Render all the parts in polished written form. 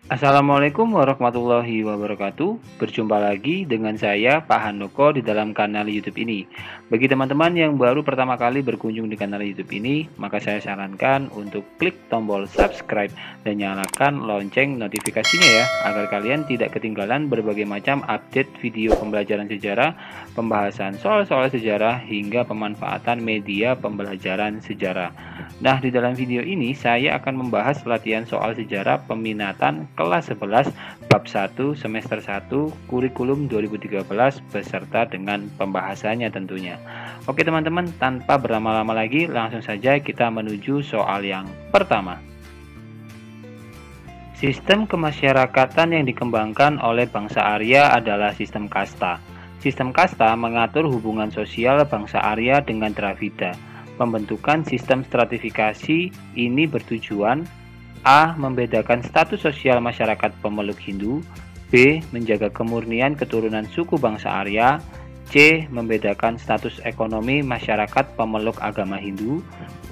Assalamualaikum warahmatullahi wabarakatuh. Berjumpa lagi dengan saya Pak Handoko di dalam kanal YouTube ini. Bagi teman-teman yang baru pertama kali berkunjung di kanal YouTube ini, maka saya sarankan untuk klik tombol subscribe dan nyalakan lonceng notifikasinya ya, agar kalian tidak ketinggalan berbagai macam update video pembelajaran sejarah, pembahasan soal-soal sejarah hingga pemanfaatan media pembelajaran sejarah. Nah, di dalam video ini saya akan membahas latihan soal sejarah peminatan kelas 11 bab 1 semester 1 kurikulum 2013 beserta dengan pembahasannya tentunya. Oke teman-teman, tanpa berlama-lama lagi langsung saja kita menuju soal yang pertama. Sistem kemasyarakatan yang dikembangkan oleh bangsa Arya adalah sistem kasta. Sistem kasta mengatur hubungan sosial bangsa Arya dengan Dravida. Pembentukan sistem stratifikasi ini bertujuan A. Membedakan status sosial masyarakat pemeluk Hindu, B. Menjaga kemurnian keturunan suku bangsa Arya, C. Membedakan status ekonomi masyarakat pemeluk agama Hindu,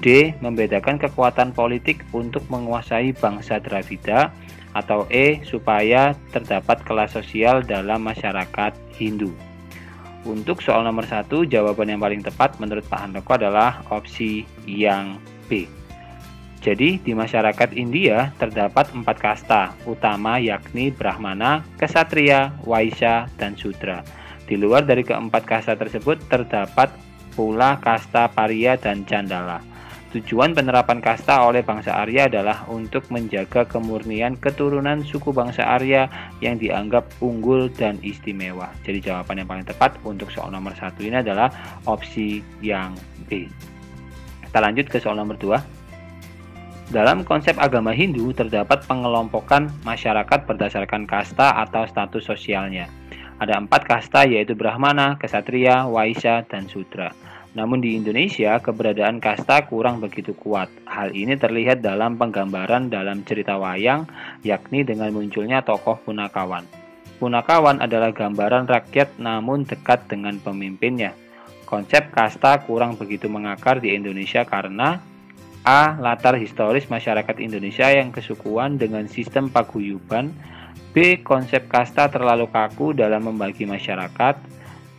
D. Membedakan kekuatan politik untuk menguasai bangsa Dravida, atau E. Supaya terdapat kelas sosial dalam masyarakat Hindu. Untuk soal nomor 1, jawaban yang paling tepat menurut Pak Handoko adalah opsi yang B. Jadi, di masyarakat India terdapat 4 kasta utama yakni Brahmana, Ksatria, Waisya, dan Sudra. Di luar dari keempat kasta tersebut terdapat pula kasta Pariya dan Candala. Tujuan penerapan kasta oleh bangsa Arya adalah untuk menjaga kemurnian keturunan suku bangsa Arya yang dianggap unggul dan istimewa. Jadi jawaban yang paling tepat untuk soal nomor 1 ini adalah opsi yang B. Kita lanjut ke soal nomor 2. Dalam konsep agama Hindu terdapat pengelompokan masyarakat berdasarkan kasta atau status sosialnya. Ada 4 kasta yaitu Brahmana, Ksatria, Waisya, dan Sudra. Namun di Indonesia keberadaan kasta kurang begitu kuat. Hal ini terlihat dalam penggambaran dalam cerita wayang, yakni dengan munculnya tokoh Punakawan. Punakawan adalah gambaran rakyat namun dekat dengan pemimpinnya. Konsep kasta kurang begitu mengakar di Indonesia karena A. Latar historis masyarakat Indonesia yang kesukuan dengan sistem paguyuban, B. Konsep kasta terlalu kaku dalam membagi masyarakat,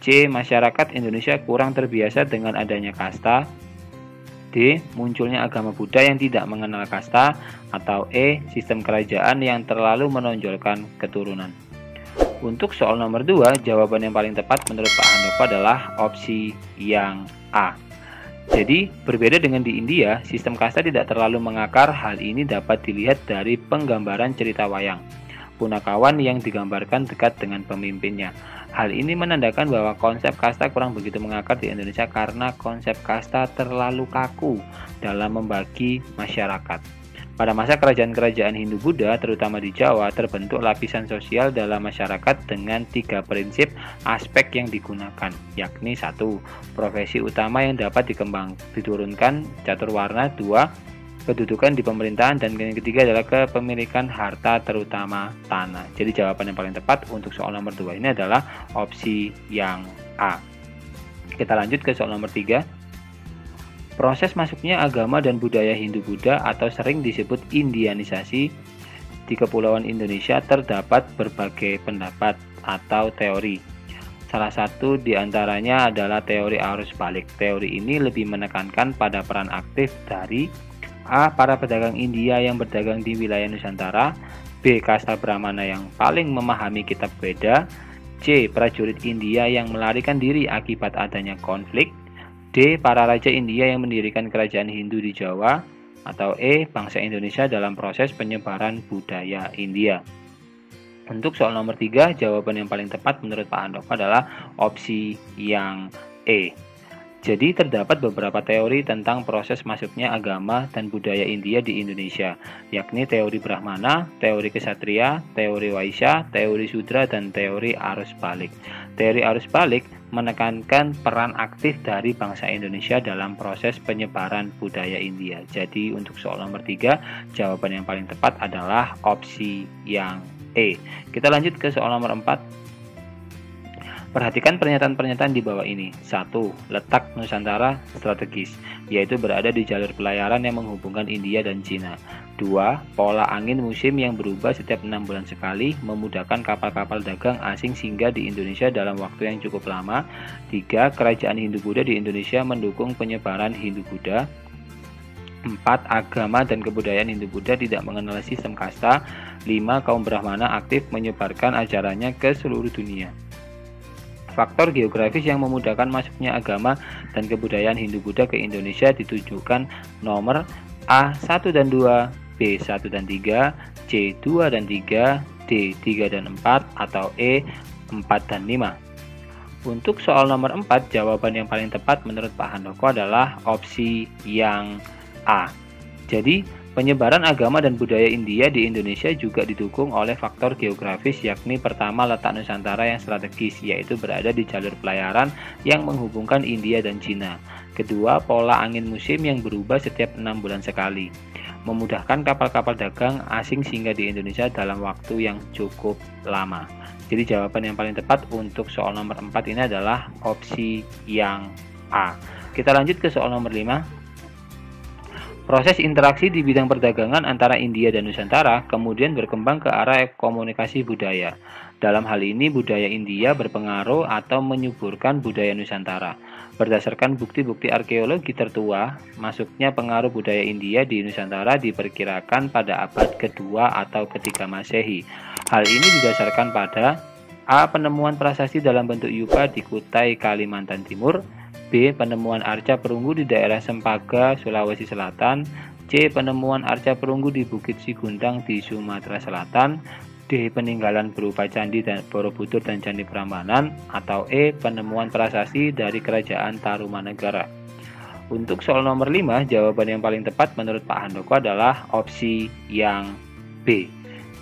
C. Masyarakat Indonesia kurang terbiasa dengan adanya kasta, D. Munculnya agama Buddha yang tidak mengenal kasta, atau E. Sistem kerajaan yang terlalu menonjolkan keturunan. Untuk soal nomor 2, jawaban yang paling tepat menurut Pak Handoko adalah opsi yang A. Jadi, berbeda dengan di India, sistem kasta tidak terlalu mengakar. Hal ini dapat dilihat dari penggambaran cerita wayang. Punakawan yang digambarkan dekat dengan pemimpinnya. Hal ini menandakan bahwa konsep kasta kurang begitu mengakar di Indonesia karena konsep kasta terlalu kaku dalam membagi masyarakat. Pada masa kerajaan-kerajaan Hindu-Buddha, terutama di Jawa, terbentuk lapisan sosial dalam masyarakat dengan 3 prinsip aspek yang digunakan, yakni 1. Profesi utama yang dapat diturunkan catur warna, 2. Kedudukan di pemerintahan, dan yang ketiga adalah kepemilikan harta terutama tanah. Jadi jawaban yang paling tepat untuk soal nomor 2 ini adalah opsi yang A. Kita lanjut ke soal nomor 3. Proses masuknya agama dan budaya Hindu-Buddha atau sering disebut Indianisasi di Kepulauan Indonesia terdapat berbagai pendapat atau teori. Salah satu di antaranya adalah teori arus balik. Teori ini lebih menekankan pada peran aktif dari A. Para pedagang India yang berdagang di wilayah Nusantara, B. Kasta Brahmana yang paling memahami kitab Veda, C. Prajurit India yang melarikan diri akibat adanya konflik, D. Para raja India yang mendirikan kerajaan Hindu di Jawa, atau E. Bangsa Indonesia dalam proses penyebaran budaya India. Untuk soal nomor 3, jawaban yang paling tepat menurut Pak Handoko adalah opsi yang E. Jadi terdapat beberapa teori tentang proses masuknya agama dan budaya India di Indonesia, yakni teori Brahmana, teori Ksatria, teori Waisya, teori Sudra, dan teori arus balik. Teori arus balik menekankan peran aktif dari bangsa Indonesia dalam proses penyebaran budaya India. Jadi untuk soal nomor 3, jawaban yang paling tepat adalah opsi yang E. Kita lanjut ke soal nomor 4. Perhatikan pernyataan-pernyataan di bawah ini. 1. Letak Nusantara strategis, yaitu berada di jalur pelayaran yang menghubungkan India dan Cina. 2. Pola angin musim yang berubah setiap 6 bulan sekali memudahkan kapal-kapal dagang asing singgah di Indonesia dalam waktu yang cukup lama. 3. Kerajaan Hindu-Buddha di Indonesia mendukung penyebaran Hindu-Buddha. 4. Agama dan kebudayaan Hindu-Buddha tidak mengenal sistem kasta. 5. Kaum Brahmana aktif menyebarkan ajarannya ke seluruh dunia. Faktor geografis yang memudahkan masuknya agama dan kebudayaan Hindu-Buddha ke Indonesia ditujukan nomor A 1 dan 2, B 1 dan 3, C 2 dan 3, D 3 dan 4, atau E 4 dan 5. Untuk soal nomor 4, jawaban yang paling tepat menurut Pak Handoko adalah opsi yang A. Jadi, penyebaran agama dan budaya India di Indonesia juga didukung oleh faktor geografis, yakni pertama letak Nusantara yang strategis, yaitu berada di jalur pelayaran yang menghubungkan India dan Cina. Kedua, pola angin musim yang berubah setiap 6 bulan sekali, memudahkan kapal-kapal dagang asing singgah di Indonesia dalam waktu yang cukup lama. Jadi jawaban yang paling tepat untuk soal nomor 4 ini adalah opsi yang A. Kita lanjut ke soal nomor 5. Proses interaksi di bidang perdagangan antara India dan Nusantara kemudian berkembang ke arah komunikasi budaya. Dalam hal ini, budaya India berpengaruh atau menyuburkan budaya Nusantara. Berdasarkan bukti-bukti arkeologi tertua, masuknya pengaruh budaya India di Nusantara diperkirakan pada abad kedua atau ketiga Masehi. Hal ini didasarkan pada A. Penemuan prasasti dalam bentuk yupa di Kutai, Kalimantan Timur. B. Penemuan arca perunggu di daerah Sempaga, Sulawesi Selatan. C. Penemuan arca perunggu di Bukit Sigundang di Sumatera Selatan. D. Peninggalan berupa candi dan Borobudur dan Candi Prambanan. Atau E. Penemuan prasasti dari Kerajaan Tarumanegara. Untuk soal nomor 5, jawaban yang paling tepat menurut Pak Handoko adalah opsi yang B.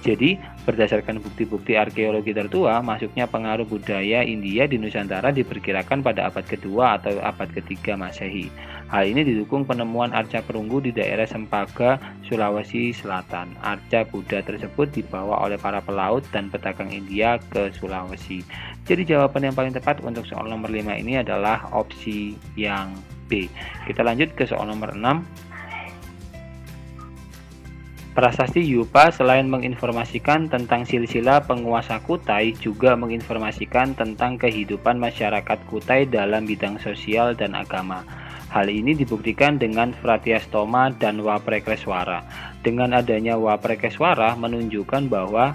Jadi, berdasarkan bukti-bukti arkeologi tertua, masuknya pengaruh budaya India di Nusantara diperkirakan pada abad kedua atau abad ketiga Masehi. Hal ini didukung penemuan arca perunggu di daerah Sempaga, Sulawesi Selatan. Arca Buddha tersebut dibawa oleh para pelaut dan pedagang India ke Sulawesi. Jadi jawaban yang paling tepat untuk soal nomor 5 ini adalah opsi yang B. Kita lanjut ke soal nomor 6. Prasasti Yupa selain menginformasikan tentang silsilah penguasa Kutai, juga menginformasikan tentang kehidupan masyarakat Kutai dalam bidang sosial dan agama. Hal ini dibuktikan dengan Fratyastoma dan Waprekeswara. Dengan adanya Waprekeswara menunjukkan bahwa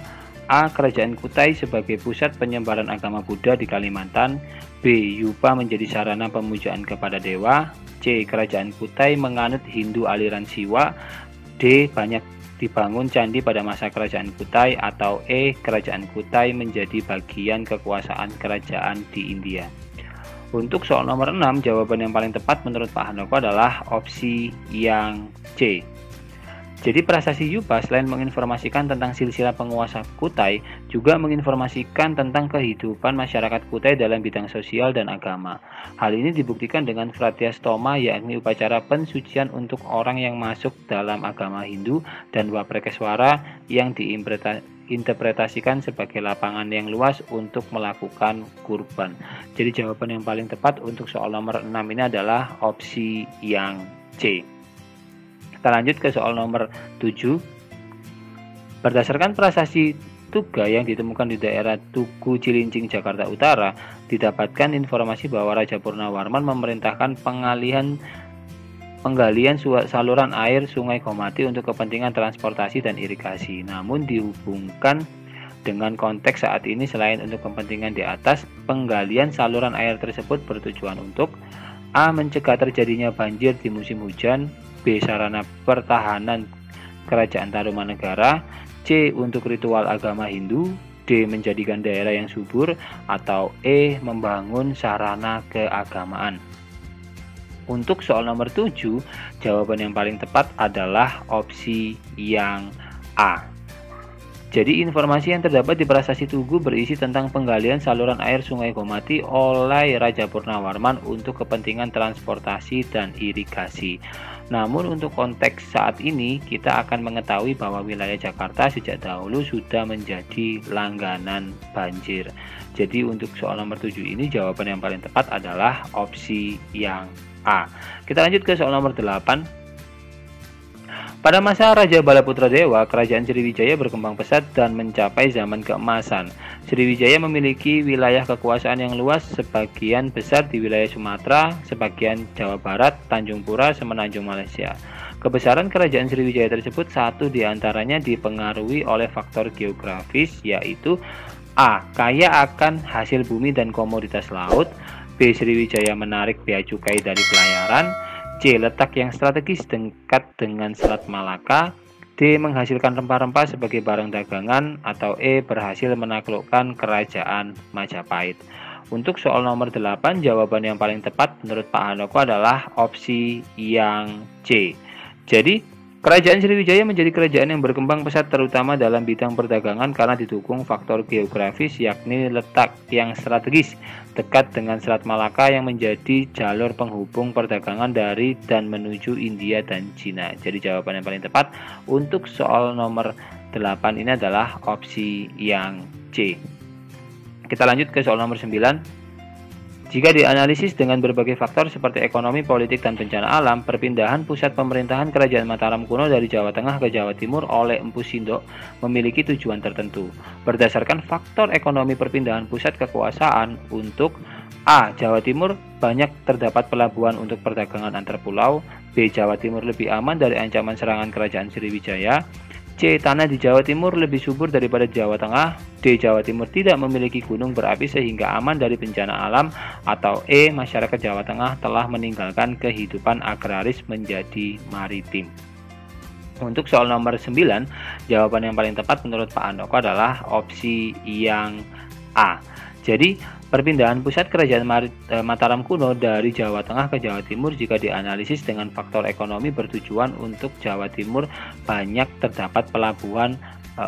A. Kerajaan Kutai sebagai pusat penyebaran agama Buddha di Kalimantan. B. Yupa menjadi sarana pemujaan kepada dewa. C. Kerajaan Kutai menganut Hindu aliran Siwa. D. Banyak dibangun candi pada masa kerajaan Kutai. Atau E. Kerajaan Kutai menjadi bagian kekuasaan kerajaan di India. Untuk soal nomor 6, jawaban yang paling tepat menurut Pak Handoko adalah opsi yang C. Jadi prasasti Yupa selain menginformasikan tentang silsilah penguasa Kutai, juga menginformasikan tentang kehidupan masyarakat Kutai dalam bidang sosial dan agama. Hal ini dibuktikan dengan Fratyastoma, yakni upacara pensucian untuk orang yang masuk dalam agama Hindu, dan Waprekeswara yang diinterpretasikan sebagai lapangan yang luas untuk melakukan kurban. Jadi jawaban yang paling tepat untuk soal nomor 6 ini adalah opsi yang C. Kita lanjut ke soal nomor 7. Berdasarkan prasasti Tuga yang ditemukan di daerah Tugu Cilincing, Jakarta Utara, didapatkan informasi bahwa Raja Purnawarman memerintahkan penggalian saluran air Sungai Gomati untuk kepentingan transportasi dan irigasi. Namun dihubungkan dengan konteks saat ini, selain untuk kepentingan di atas, penggalian saluran air tersebut bertujuan untuk A. Mencegah terjadinya banjir di musim hujan. B. Sarana pertahanan Kerajaan Tarumanegara. C. Untuk ritual agama Hindu. D. Menjadikan daerah yang subur. Atau E. Membangun sarana keagamaan. Untuk soal nomor 7, jawaban yang paling tepat adalah opsi yang A. Jadi informasi yang terdapat di prasasti Tugu berisi tentang penggalian saluran air Sungai Gomati oleh Raja Purnawarman untuk kepentingan transportasi dan irigasi. Namun untuk konteks saat ini, kita akan mengetahui bahwa wilayah Jakarta sejak dahulu sudah menjadi langganan banjir. Jadi untuk soal nomor 7 ini, jawaban yang paling tepat adalah opsi yang A. Kita lanjut ke soal nomor 8. Pada masa Raja Balaputra Dewa, kerajaan Sriwijaya berkembang pesat dan mencapai zaman keemasan. Sriwijaya memiliki wilayah kekuasaan yang luas, sebagian besar di wilayah Sumatera, sebagian Jawa Barat, Tanjung Pura, semenanjung Malaysia. Kebesaran kerajaan Sriwijaya tersebut satu diantaranya dipengaruhi oleh faktor geografis, yaitu A. Kaya akan hasil bumi dan komoditas laut. B. Sriwijaya menarik bea cukai dari pelayaran. C. Letak yang strategis dekat dengan Selat Malaka. D. Menghasilkan rempah-rempah sebagai barang dagangan. Atau E. Berhasil menaklukkan kerajaan Majapahit. Untuk soal nomor 8, jawaban yang paling tepat menurut Pak Handoko adalah opsi yang C. Jadi, kerajaan Sriwijaya menjadi kerajaan yang berkembang pesat terutama dalam bidang perdagangan karena didukung faktor geografis, yakni letak yang strategis dekat dengan Selat Malaka yang menjadi jalur penghubung perdagangan dari dan menuju India dan Cina. Jadi jawaban yang paling tepat untuk soal nomor 8 ini adalah opsi yang C. Kita lanjut ke soal nomor 9. Jika dianalisis dengan berbagai faktor seperti ekonomi, politik, dan bencana alam, perpindahan pusat pemerintahan Kerajaan Mataram kuno dari Jawa Tengah ke Jawa Timur oleh Empu Sindok memiliki tujuan tertentu. Berdasarkan faktor ekonomi perpindahan pusat kekuasaan untuk A. Jawa Timur banyak terdapat pelabuhan untuk perdagangan antar pulau. B. Jawa Timur lebih aman dari ancaman serangan Kerajaan Sriwijaya. C. Tanah di Jawa Timur lebih subur daripada Jawa Tengah. D. Jawa Timur tidak memiliki gunung berapi sehingga aman dari bencana alam. Atau E. Masyarakat Jawa Tengah telah meninggalkan kehidupan agraris menjadi maritim. Untuk soal nomor 9, jawaban yang paling tepat menurut Pak Handoko adalah opsi yang A. Jadi, perpindahan pusat kerajaan Mataram kuno dari Jawa Tengah ke Jawa Timur jika dianalisis dengan faktor ekonomi bertujuan untuk Jawa Timur banyak terdapat pelabuhan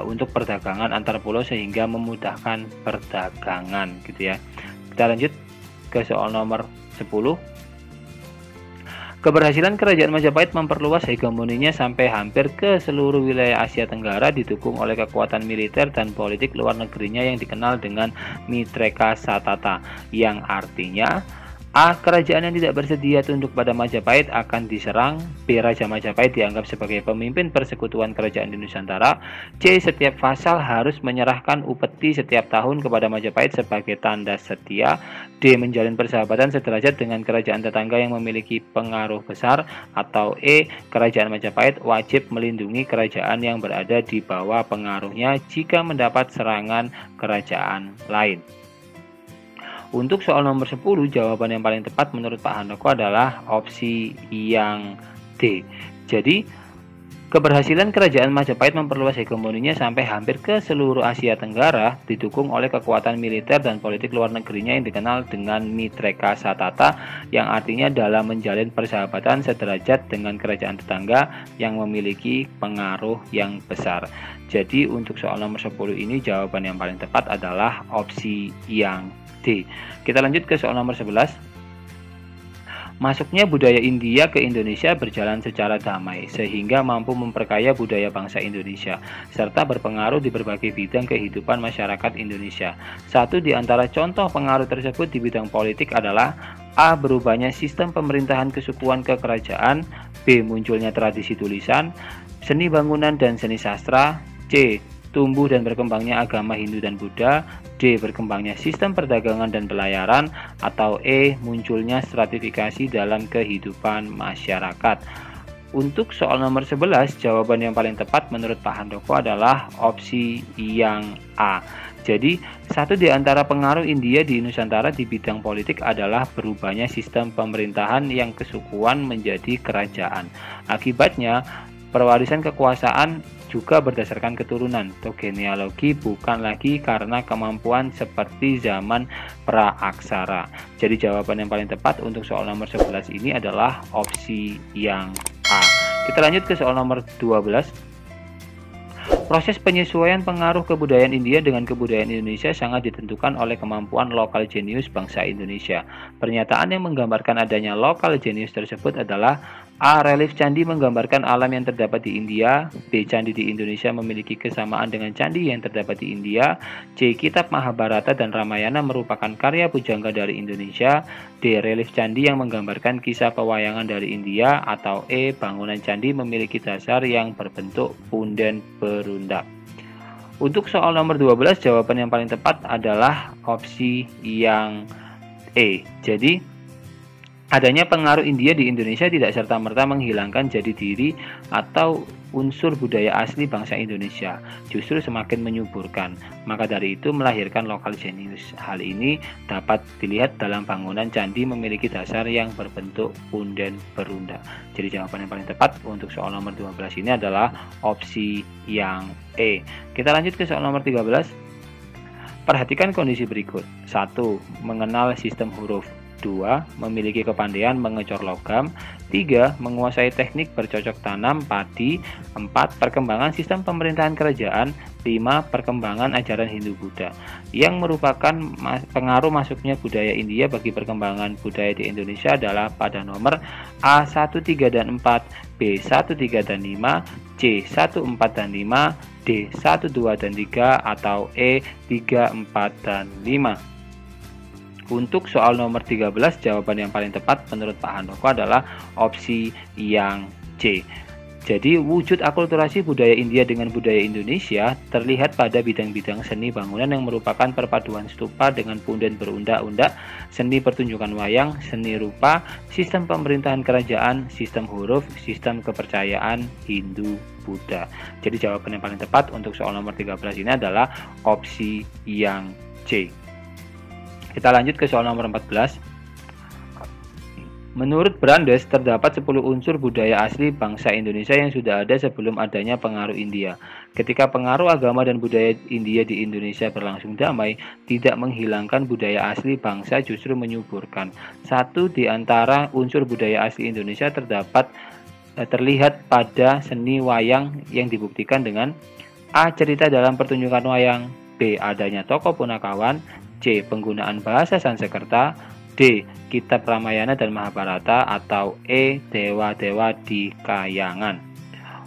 untuk perdagangan antar pulau sehingga memudahkan perdagangan gitu ya. Kita lanjut ke soal nomor 10. Keberhasilan Kerajaan Majapahit memperluas hegemoninya sampai hampir ke seluruh wilayah Asia Tenggara didukung oleh kekuatan militer dan politik luar negerinya yang dikenal dengan Mitreka Satata, yang artinya A. Kerajaan yang tidak bersedia tunduk pada Majapahit akan diserang. B. Raja Majapahit dianggap sebagai pemimpin persekutuan kerajaan di Nusantara. C. Setiap vasal harus menyerahkan upeti setiap tahun kepada Majapahit sebagai tanda setia. D. Menjalin persahabatan sederajat dengan kerajaan tetangga yang memiliki pengaruh besar. Atau E. Kerajaan Majapahit wajib melindungi kerajaan yang berada di bawah pengaruhnya jika mendapat serangan kerajaan lain. Untuk soal nomor 10, jawaban yang paling tepat menurut Pak Handoko adalah opsi yang D. Jadi, keberhasilan Kerajaan Majapahit memperluas hegemoninya sampai hampir ke seluruh Asia Tenggara didukung oleh kekuatan militer dan politik luar negerinya yang dikenal dengan Mitreka Satata, yang artinya dalam menjalin persahabatan sederajat dengan kerajaan tetangga yang memiliki pengaruh yang besar. Jadi, untuk soal nomor 10 ini jawaban yang paling tepat adalah opsi yang D. Kita lanjut ke soal nomor 11. Masuknya budaya India ke Indonesia berjalan secara damai, sehingga mampu memperkaya budaya bangsa Indonesia, serta berpengaruh di berbagai bidang kehidupan masyarakat Indonesia. Satu di antara contoh pengaruh tersebut di bidang politik adalah A. Berubahnya sistem pemerintahan kesukuan ke kerajaan. B. Munculnya tradisi tulisan, seni bangunan dan seni sastra. C. Tumbuh dan berkembangnya agama Hindu dan Buddha. D. Berkembangnya sistem perdagangan dan pelayaran. Atau E. Munculnya stratifikasi dalam kehidupan masyarakat. Untuk soal nomor 11, jawaban yang paling tepat menurut Pak Handoko adalah opsi yang A. Jadi, satu di antara pengaruh India di Nusantara di bidang politik adalah berubahnya sistem pemerintahan yang kesukuan menjadi kerajaan. Akibatnya, perwarisan kekuasaan juga berdasarkan keturunan atau genealogi, bukan lagi karena kemampuan seperti zaman praaksara. Jadi jawaban yang paling tepat untuk soal nomor 11 ini adalah opsi yang A. Kita lanjut ke soal nomor 12. Proses penyesuaian pengaruh kebudayaan India dengan kebudayaan Indonesia sangat ditentukan oleh kemampuan lokal jenius bangsa Indonesia. Pernyataan yang menggambarkan adanya lokal jenius tersebut adalah A. Relief candi menggambarkan alam yang terdapat di India. B. Candi di Indonesia memiliki kesamaan dengan candi yang terdapat di India. C. Kitab Mahabharata dan Ramayana merupakan karya pujangga dari Indonesia. D. Relief candi yang menggambarkan kisah pewayangan dari India. Atau E. Bangunan candi memiliki dasar yang berbentuk punden berundak. Untuk soal nomor 12, jawaban yang paling tepat adalah opsi yang E. Jadi adanya pengaruh India di Indonesia tidak serta-merta menghilangkan jati diri atau unsur budaya asli bangsa Indonesia, justru semakin menyuburkan. Maka dari itu melahirkan lokal jenius. Hal ini dapat dilihat dalam bangunan candi memiliki dasar yang berbentuk punden berundak. Jadi jawaban yang paling tepat untuk soal nomor 12 ini adalah opsi yang E. Kita lanjut ke soal nomor 13. Perhatikan kondisi berikut. 1. Mengenal sistem huruf. 2. Memiliki kepandaian mengecor logam. 3. Menguasai teknik bercocok tanam padi. 4. Perkembangan sistem pemerintahan kerajaan. 5. Perkembangan ajaran Hindu-Buddha. Yang merupakan pengaruh masuknya budaya India bagi perkembangan budaya di Indonesia adalah pada nomor A. 1, 3, dan 4, B. 1, 3, dan 5, C. 1, 4, dan 5, D. 1, 2, dan 3, atau E. 3, 4, dan 5. Untuk soal nomor 13, jawaban yang paling tepat menurut Pak Handoko adalah opsi yang C. Jadi wujud akulturasi budaya India dengan budaya Indonesia terlihat pada bidang-bidang seni bangunan yang merupakan perpaduan stupa dengan punden berundak-undak, seni pertunjukan wayang, seni rupa, sistem pemerintahan kerajaan, sistem huruf, sistem kepercayaan Hindu-Buddha. Jadi jawaban yang paling tepat untuk soal nomor 13 ini adalah opsi yang C. Kita lanjut ke soal nomor 14. Menurut Brandes, terdapat 10 unsur budaya asli bangsa Indonesia yang sudah ada sebelum adanya pengaruh India. Ketika pengaruh agama dan budaya India di Indonesia berlangsung damai, tidak menghilangkan budaya asli bangsa, justru menyuburkan. Satu di antara unsur budaya asli Indonesia terlihat pada seni wayang yang dibuktikan dengan A. Cerita dalam pertunjukan wayang, B. Adanya tokoh punakawan, C. Penggunaan bahasa Sanskerta, D. Kitab Ramayana dan Mahabharata, atau E. Dewa-dewa di kayangan.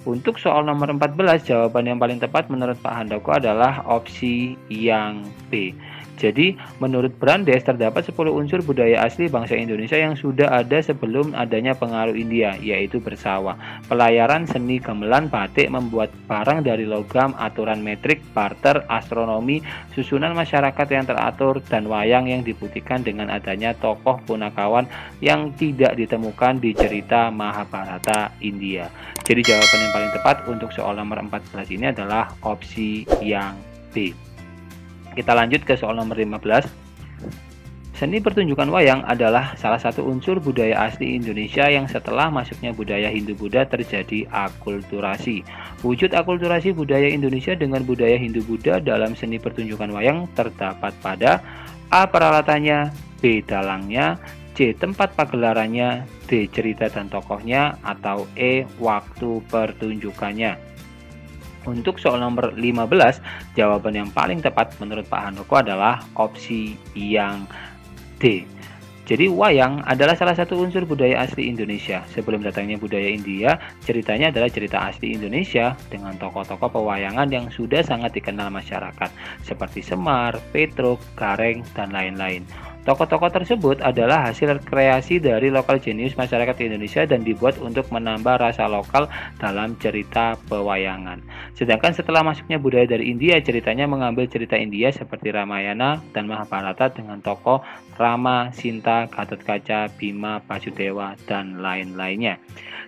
Untuk soal nomor 14, jawaban yang paling tepat menurut Pak Handoko adalah opsi yang B. Jadi, menurut Brandes, terdapat 10 unsur budaya asli bangsa Indonesia yang sudah ada sebelum adanya pengaruh India, yaitu bersawah, pelayaran, seni gamelan, batik, membuat barang dari logam, aturan metrik, barter, astronomi, susunan masyarakat yang teratur, dan wayang yang dibuktikan dengan adanya tokoh punakawan yang tidak ditemukan di cerita Mahabharata India. Jadi jawaban yang paling tepat untuk soal nomor 14 ini adalah opsi yang B. Kita lanjut ke soal nomor 15. Seni pertunjukan wayang adalah salah satu unsur budaya asli Indonesia yang setelah masuknya budaya Hindu-Buddha terjadi akulturasi. Wujud akulturasi budaya Indonesia dengan budaya Hindu-Buddha dalam seni pertunjukan wayang terdapat pada A. Peralatannya, B. Dalangnya, C. Tempat pagelarannya, D. Cerita dan tokohnya, atau E. Waktu pertunjukannya. Untuk soal nomor 15, jawaban yang paling tepat menurut Pak Handoko adalah opsi yang D. Jadi wayang adalah salah satu unsur budaya asli Indonesia. Sebelum datangnya budaya India, ceritanya adalah cerita asli Indonesia dengan tokoh-tokoh pewayangan yang sudah sangat dikenal masyarakat, seperti Semar, Petruk, Gareng, dan lain-lain. Tokoh-tokoh tersebut adalah hasil kreasi dari lokal jenius masyarakat Indonesia dan dibuat untuk menambah rasa lokal dalam cerita pewayangan. Sedangkan setelah masuknya budaya dari India, ceritanya mengambil cerita India seperti Ramayana dan Mahabharata dengan tokoh Rama, Sinta, Gatotkaca, Bima, Basudewa, dan lain-lainnya.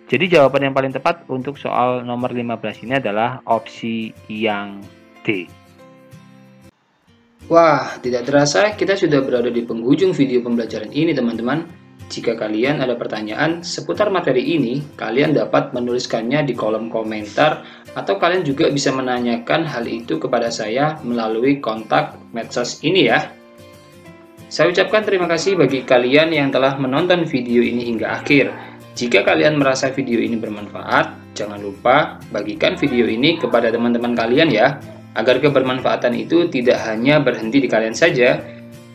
Jadi jawaban yang paling tepat untuk soal nomor 15 ini adalah opsi yang D. Wah, tidak terasa kita sudah berada di penghujung video pembelajaran ini, teman-teman. Jika kalian ada pertanyaan seputar materi ini, kalian dapat menuliskannya di kolom komentar, atau kalian juga bisa menanyakan hal itu kepada saya melalui kontak medsos ini ya. Saya ucapkan terima kasih bagi kalian yang telah menonton video ini hingga akhir. Jika kalian merasa video ini bermanfaat, jangan lupa bagikan video ini kepada teman-teman kalian ya, agar kebermanfaatan itu tidak hanya berhenti di kalian saja.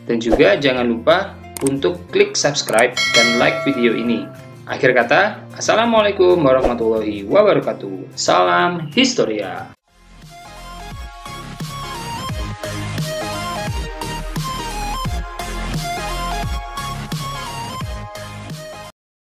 Dan juga jangan lupa untuk klik subscribe dan like video ini. Akhir kata, Assalamualaikum warahmatullahi wabarakatuh. Salam Historia.